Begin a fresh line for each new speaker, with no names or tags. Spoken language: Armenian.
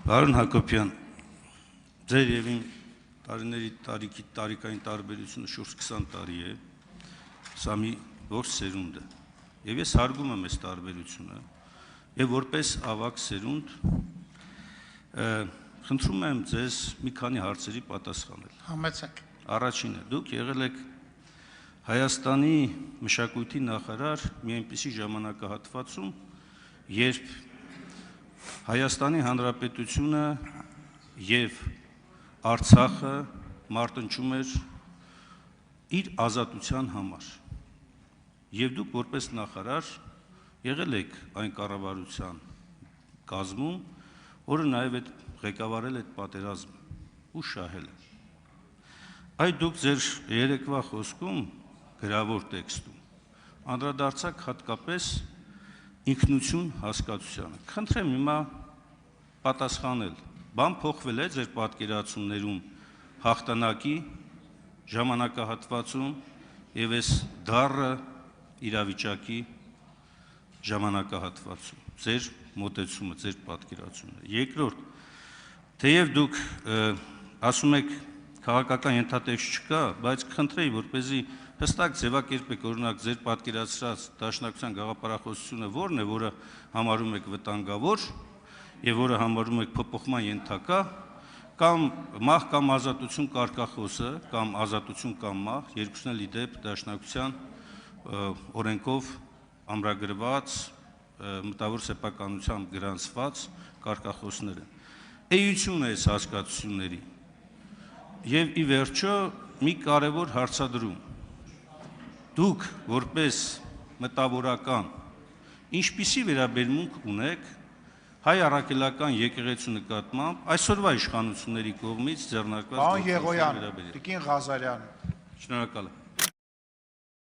Պարոն Հակոբյան, ձեր եւ իմ տարիների տարիքային տարբերությունը շուրջ 20 տարի է, սա մի ողջ սերունդ է, եւ ես հարգում եմ այս տարբերությունը, եւ որպես ավագ սերունդ խնդրում եմ ձեզ մի քանի հարցերի պատասխանել։
Համեցեք։
Առաջինը, դուք եղել եք Հայաստանի մշակույթի նախարար մի այնպիսի ժամանակահատվածում, երբ Հայաստանի Հանրապետությունը եւ Արցախը մարտնչում էր իր ազատության համար։ Եվ դուք որպես նախարար եղել եք այն կառավարության կազմում, որը նաեւ ղեկավարել այդ պատերազմը ու շահել է։ Այդ դուք ձեր երեկվա խոսքում գրավոր տեքստում անդրադարձակ հատկապես ինքնություն հասկացությանը։ Խնդրեմ հիմա պատասխանել, բան փոխվել է ձեր պատկերացումներում հաղթանակի ժամանակահատվածում եւ այս դառը իրավիճակի ժամանակահատվածում, ձեր մոտեցումը, ձեր պատկերացումները։ Երկրորդ, թեև դուք ասում եք քաղաքական ենթատեքստ չկա, բայց խնդրեի, որպեսզի հստակ ձևակերպեք, օրինակ ձեր պատկերացրած Դաշնակցության գաղափարախոսությունը որն է, որը համարում եք վտանգավոր եւ որը համարում եք փոփոխման ենթակա, կամ մահ կամ ազատություն կարգախոսը, կամ ազատություն կամ մահ, երկուսն էլ ի դեպ Դաշնակցության օրենքով ամրագրված, մտավոր սեփականությամբ գրանցված կարգախոսներ են։ Էությունը այս հասկացությունների եւ ի վերջո մի կարևոր հարցադրում։ Դուք որպես մտավորական ինչպիսի վերաբերմունք ունեք հայ առաքելական եկեղեցու նկատմամբ այսօրվա իշխանությունների կողմից ձեռնարկված
Պարոն Եղոյան, Տիկին Ղազարյան։
Շնորհակալ եմ։